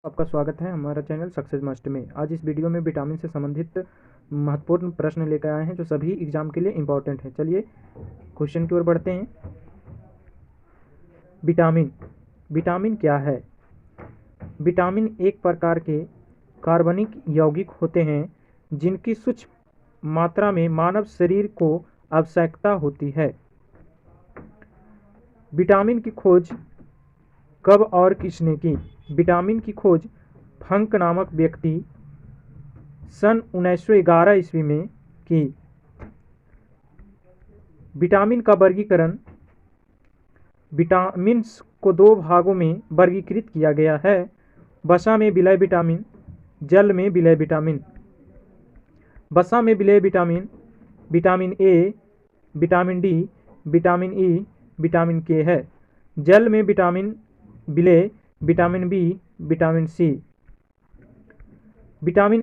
आपका स्वागत है हमारा चैनल सक्सेस मस्ट में। आज इस वीडियो में विटामिन से संबंधित महत्वपूर्ण प्रश्न लेकर आए हैं जो सभी एग्जाम के लिए इम्पोर्टेंट है। चलिए क्वेश्चन की ओर बढ़ते हैं। विटामिन क्या है? विटामिन एक प्रकार के कार्बनिक यौगिक होते हैं जिनकी सूक्ष्म मात्रा में मानव शरीर को आवश्यकता होती है। विटामिन की खोज कब और किसने की? विटामिन की खोज फंक नामक व्यक्ति सन 1911 ईस्वी में की। विटामिन का वर्गीकरण। विटामिन्स को दो भागों में वर्गीकृत किया गया है: वसा में विलय विटामिन, जल में विलय विटामिन। वसा में विलय vitamin vitamin A, vitamin D, vitamin E, vitamin K है। जल में विटामिन विलय vitamin B, vitamin C. Vitamin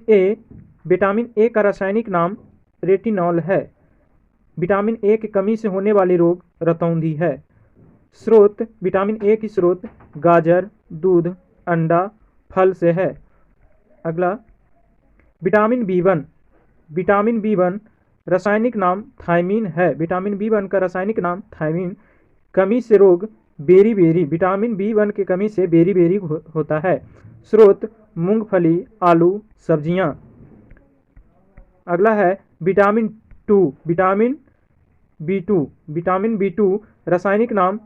A का रासायनिक नाम रेटिनॉल है। विटामिन ए की कमी से होने वाली रोग रतौंधी है। स्रोत। विटामिन ए की स्रोत गाजर, दूध, अंडा, फल से है। अगला विटामिन बी1 रासायनिक नाम थायमीन है। विटामिन बी1 का रासायनिक नाम थायमीन। कमी से रोग बेरी। विटामिन बी1 की कमी से बेरी होता है। स्रोत मूंगफली, आलू, सब्जियां। अगला है विटामिन बी टू रासायनिक नाम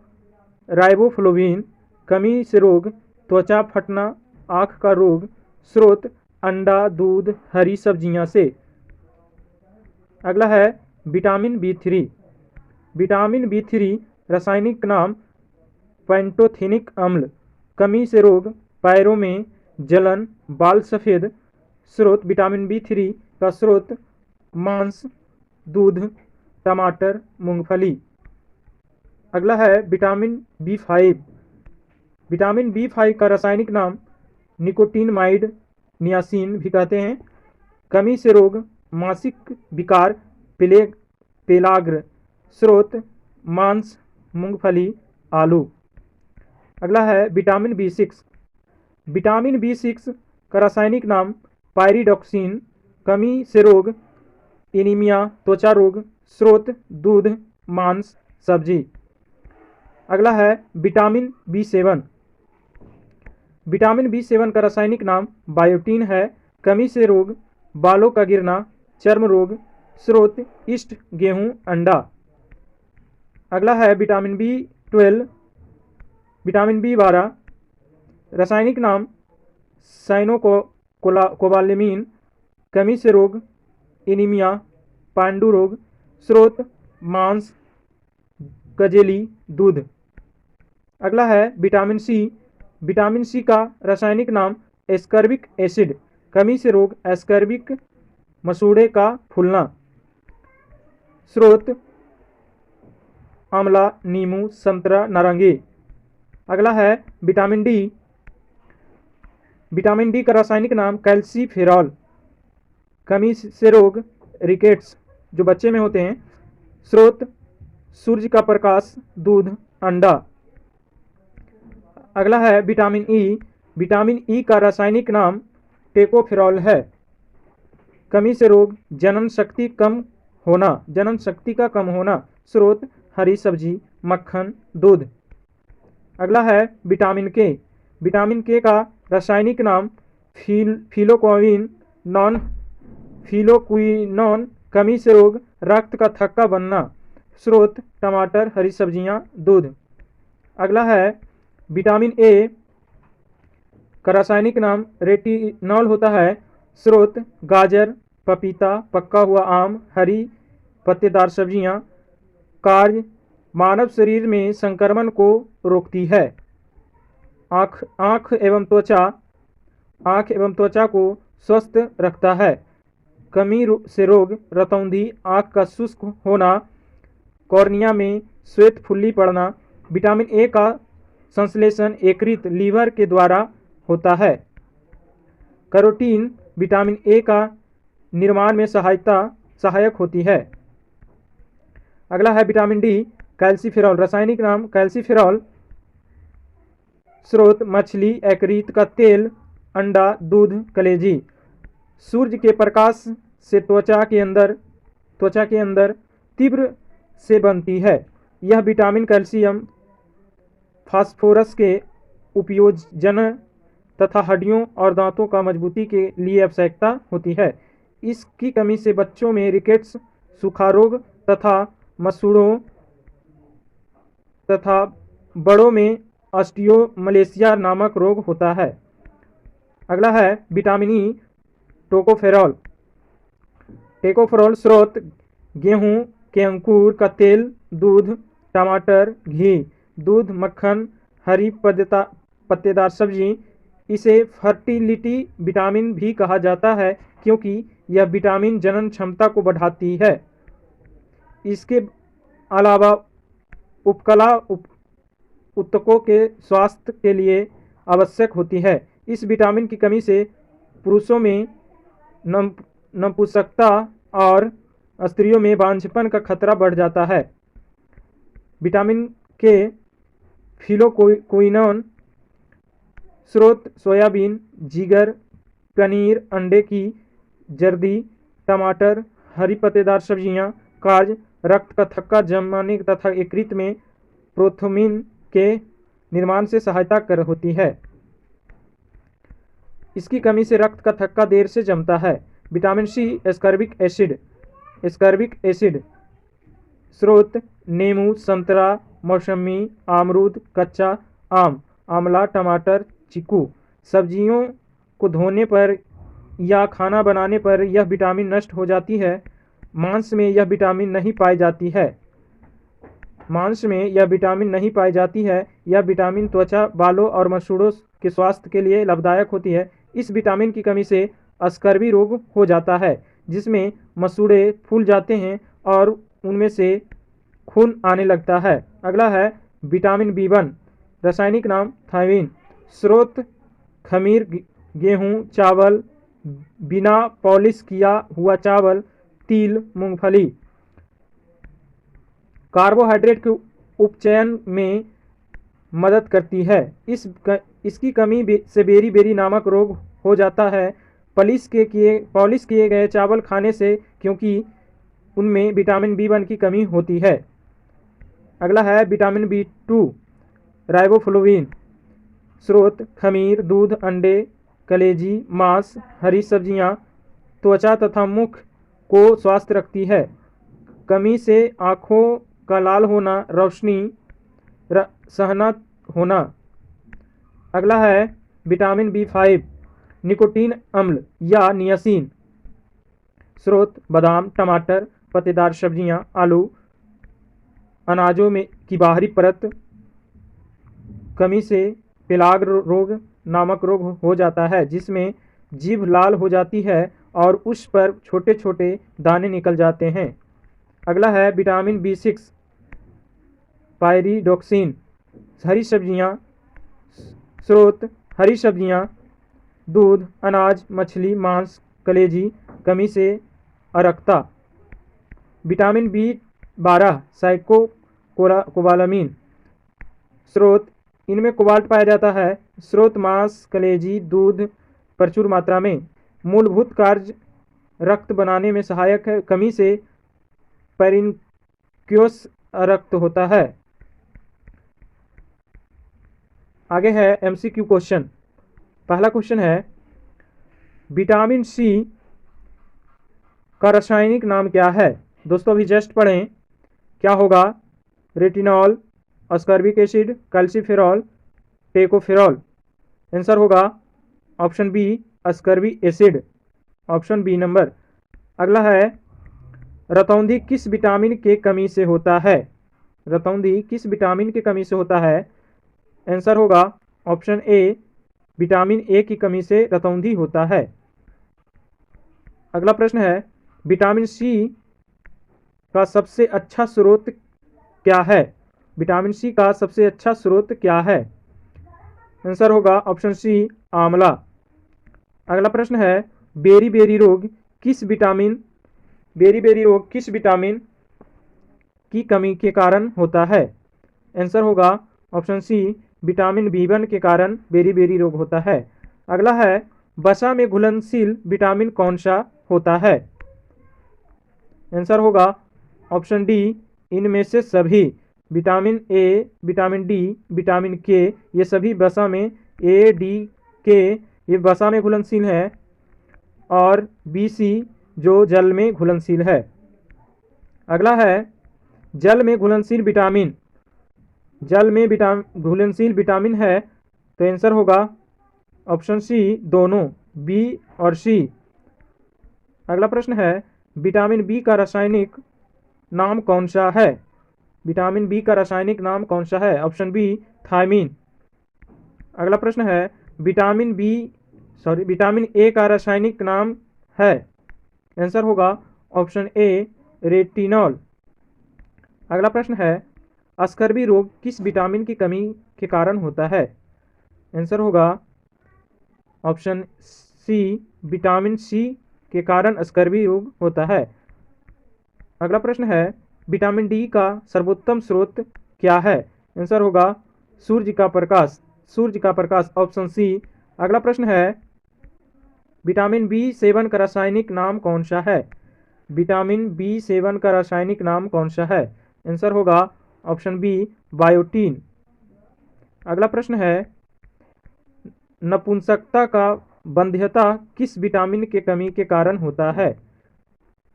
राइबोफ्लोविन। कमी से रोग त्वचा फटना, आँख का रोग। स्रोत अंडा, दूध, हरी सब्जियां से। अगला है विटामिन बी3 रासायनिक नाम पैंटोथेनिक अम्ल। कमी से रोग पैरों में जलन, बाल सफ़ेद। स्रोत विटामिन बी3 का स्रोत मांस, दूध, टमाटर, मूंगफली। अगला है विटामिन बी5 का रासायनिक नाम निकोटिनमाइड, नियासिन भी कहते हैं। कमी से रोग मासिक विकार, पेलाग्र। स्रोत मांस, मूंगफली, आलू। अगला है विटामिन बी6 का रासायनिक नाम पायरिडॉक्सिन। कमी से रोग एनीमिया, त्वचा रोग। स्रोत दूध, मांस, सब्जी। अगला है विटामिन बी7 का रासायनिक नाम बायोटीन है। कमी से रोग बालों का गिरना, चर्म रोग। स्रोत ईस्ट, गेहूं, अंडा। अगला है विटामिन बी12 रासायनिक नाम साइनोकोबालेमिन। कमी से रोग एनीमिया, पांडु रोग। स्रोत मांस, कजेली, दूध। अगला है विटामिन सी का रासायनिक नाम एस्कर्बिक एसिड। कमी से रोग एस्कर्बिक मसूड़े का फूलना। स्रोत आंवला, नींबू, संतरा, नारंगी। अगला है विटामिन डी का रासायनिक नाम कैल्सीफेरॉल। कमी से रोग रिकेट्स जो बच्चे में होते हैं। स्रोत सूर्य का प्रकाश, दूध, अंडा। अगला है विटामिन ई का रासायनिक नाम टेकोफेरॉल है। कमी से रोग जनन शक्ति का कम होना। स्रोत हरी सब्जी, मक्खन, दूध। अगला है विटामिन के का रासायनिक नाम फिलोक्विनोन। कमी से रोग रक्त का थक्का बनना। स्रोत टमाटर, हरी सब्जियां, दूध। अगला है विटामिन ए का रासायनिक नाम रेटिनॉल होता है। स्रोत गाजर, पपीता, पका हुआ आम, हरी पत्तेदार सब्जियां। कार्य मानव शरीर में संक्रमण को रोकती है। आँख एवं त्वचा को स्वस्थ रखता है। कमी से रोग रतौंधी, आँख का शुष्क होना, कॉर्निया में श्वेत फुल्ली पड़ना। विटामिन ए का संश्लेषण यकृत, लीवर के द्वारा होता है। कैरोटीन विटामिन ए का निर्माण में सहायक होती है। अगला है विटामिन डी कैल्सीफेरॉल। रासायनिक नाम कैल्सीफेरॉल। स्रोत मछली, यकृत का तेल, अंडा, दूध, कलेजी। सूर्य के प्रकाश से त्वचा के अंदर तीव्र से बनती है। यह विटामिन कैल्शियम, फास्फोरस के उपयोजन तथा हड्डियों और दांतों का मजबूती के लिए आवश्यकता होती है। इसकी कमी से बच्चों में रिकेट्स, सूखा रोग तथा मसूड़ों तथा बड़ों में ऑस्टियोमलेशिया नामक रोग होता है। अगला है विटामिन ई, टोकोफेरॉल। टोकोफेरॉल स्रोत गेहूं के अंकुर का तेल, दूध, टमाटर, घी, दूध, मक्खन, हरी पत्तेदार सब्जी। इसे फर्टिलिटी विटामिन भी कहा जाता है क्योंकि यह विटामिन जनन क्षमता को बढ़ाती है। इसके अलावा उपकला ऊतकों के स्वास्थ्य के लिए आवश्यक होती है। इस विटामिन की कमी से पुरुषों में नपुंसकता और स्त्रियों में बांझपन का खतरा बढ़ जाता है। विटामिन के फिलोक्विनोन स्रोत सोयाबीन, जिगर, पनीर, अंडे की जर्दी, टमाटर, हरी पत्तेदार सब्जियां। कार्य: रक्त का थक्का जमाने तथा यकृत में प्रोथ्रोम्बिन के निर्माण से सहायता कर होती है। इसकी कमी से रक्त का थक्का देर से जमता है। Vitamin C, ascorbic acid. Ascorbic acid स्रोत नींबू, संतरा, मौसमी, अमरूद, कच्चा आम, आंवला, टमाटर, चीकू। सब्जियों को धोने पर या खाना बनाने पर यह विटामिन नष्ट हो जाती है। मांस में यह विटामिन नहीं पाई जाती है। यह विटामिन त्वचा, बालों और मसूड़ों के स्वास्थ्य के लिए लाभदायक होती है। इस विटामिन की कमी से स्कर्वी रोग हो जाता है, जिसमें मसूड़े फूल जाते हैं और उनमें से खून आने लगता है। अगला है विटामिन बी1। रासायनिक नाम थायमीन। स्रोत खमीर, गेहूं, चावल, बिना पॉलिश किया हुआ चावल, तिल, मूंगफली। कार्बोहाइड्रेट के उपचयन में मदद करती है। इसकी कमी से बेरी नामक रोग हो जाता है। पॉलिश किए गए चावल खाने से, क्योंकि उनमें विटामिन बी1 की कमी होती है। अगला है विटामिन बी2, राइबोफ्लोविन। स्रोत खमीर, दूध, अंडे, कलेजी, मांस, हरी सब्जियां। त्वचा तथा मुख को स्वस्थ रखती है। कमी से आँखों का लाल होना, रोशनी सहना होना। अगला है विटामिन बी5, निकोटीन अम्ल या नियासिन। स्रोत बादाम, टमाटर, पत्तेदार सब्जियां, आलू, अनाजों में की बाहरी परत। कमी से पेलाग रोग नामक रोग हो जाता है, जिसमें जीभ लाल हो जाती है और उस पर छोटे छोटे दाने निकल जाते हैं। अगला है विटामिन बी6, पायरिडॉक्सिन। हरी सब्जियां। स्रोत हरी सब्जियां, दूध, अनाज, मछली, मांस, कलेजी। कमी से अरक्ता। Vitamin B12, साइकोबालामिन। स्रोत इनमें कोबाल्ट पाया जाता है। स्रोत मांस, कलेजी, दूध प्रचुर मात्रा में। मूलभूत कार्य रक्त बनाने में सहायक है। कमी से पेरिन्क्योस रक्त होता है। आगे है एमसीक्यू क्वेश्चन। पहला क्वेश्चन है विटामिन सी का रासायनिक नाम क्या है। दोस्तों अभी जस्ट पढ़ें क्या होगा। Retinol, ascorbic acid, calciferol, tocopherol. Answer होगा option B, ascorbic acid. Option B number. अगला है रतौंधी किस विटामिन के कमी से होता है। रतौंधी किस विटामिन की कमी से होता है। आंसर होगा ऑप्शन ए, विटामिन ए की कमी से रतौंधी होता है। अगला प्रश्न है विटामिन सी का सबसे अच्छा स्रोत क्या है। विटामिन सी का सबसे अच्छा स्रोत क्या है। आंसर होगा ऑप्शन सी, आंवला। अगला प्रश्न है बेरी रोग किस विटामिन की कमी के कारण होता है। आंसर होगा ऑप्शन सी, विटामिन बी1 के कारण बेरी रोग होता है। अगला है वसा में घुलनशील विटामिन कौन सा होता है? आंसर होगा ऑप्शन डी, इनमें से सभी। Vitamin A, vitamin D, vitamin के, ये सभी वसा में ए, डी, के ये वसा में घुलनशील है, और बी, सी जो जल में घुलनशील है। अगला है जल में घुलनशील विटामिन, जल में घुलनशील विटामिन है, तो आंसर होगा ऑप्शन सी, दोनों बी और सी। अगला प्रश्न है विटामिन बी का रासायनिक नाम कौन सा है? विटामिन बी का रासायनिक नाम कौन सा है? Option B, thiamine. अगला प्रश्न है विटामिन ए का रासायनिक नाम है? आंसर होगा ऑप्शन ए, रेटिनॉल। अगला प्रश्न है स्कर्वी रोग किस विटामिन की कमी के कारण होता है? आंसर होगा ऑप्शन सी, विटामिन सी के कारण स्कर्वी रोग होता है। अगला प्रश्न है विटामिन डी का सर्वोत्तम स्रोत क्या है? आंसर होगा सूर्य का प्रकाश, सूर्य का प्रकाश, ऑप्शन सी। अगला प्रश्न है विटामिन बी सेवन का रासायनिक नाम कौन सा है? विटामिन बी सेवन का रासायनिक नाम कौन सा है? आंसर होगा ऑप्शन बी, बायोटीन। अगला प्रश्न है नपुंसकता का वंध्यता किस विटामिन के कमी के कारण होता है?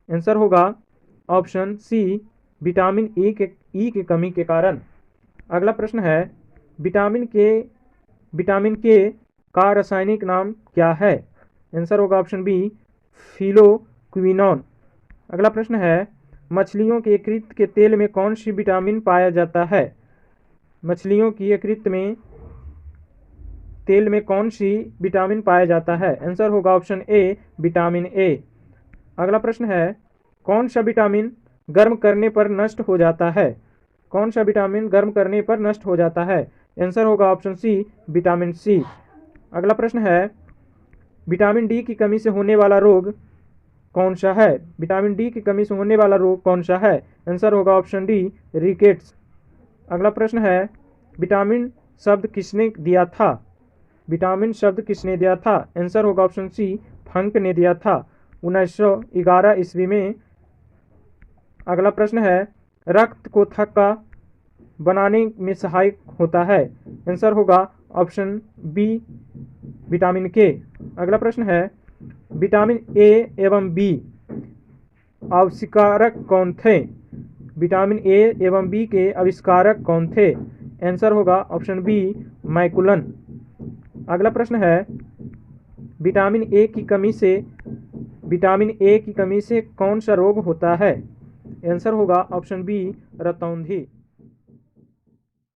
आंसर होगा ऑप्शन सी, विटामिन ई की कमी के कारण। अगला प्रश्न है विटामिन के का रासायनिक नाम क्या है? आंसर होगा ऑप्शन बी, फिलोक्विनोन। अगला प्रश्न है मछलियों के यकृत के तेल में कौन सी विटामिन पाया जाता है? मछलियों की यकृत में तेल में कौन सी विटामिन पाया जाता है? आंसर होगा ऑप्शन ए, विटामिन ए। अगला प्रश्न है कौन सा विटामिन गर्म करने पर नष्ट हो जाता है? कौन सा विटामिन गर्म करने पर नष्ट हो जाता है? आंसर होगा ऑप्शन सी, विटामिन सी। अगला प्रश्न है विटामिन डी की कमी से होने वाला रोग कौन सा है? विटामिन डी की कमी से होने वाला रोग कौन सा है? आंसर होगा ऑप्शन डी, रिकेट्स। अगला प्रश्न है विटामिन शब्द किसने दिया था? विटामिन शब्द किसने दिया था? आंसर होगा ऑप्शन सी, फंक ने दिया था 1911 ईस्वी में। अगला प्रश्न है रक्त को थक्का बनाने में सहायक होता है? आंसर होगा ऑप्शन बी, विटामिन के। अगला प्रश्न है विटामिन ए एवं बी आविष्कारक कौन थे? विटामिन ए एवं बी के आविष्कारक कौन थे? आंसर होगा ऑप्शन बी, मैकुलन। अगला प्रश्न है विटामिन ए की कमी से कौन सा रोग होता है? आंसर होगा ऑप्शन बी, रतौंधी।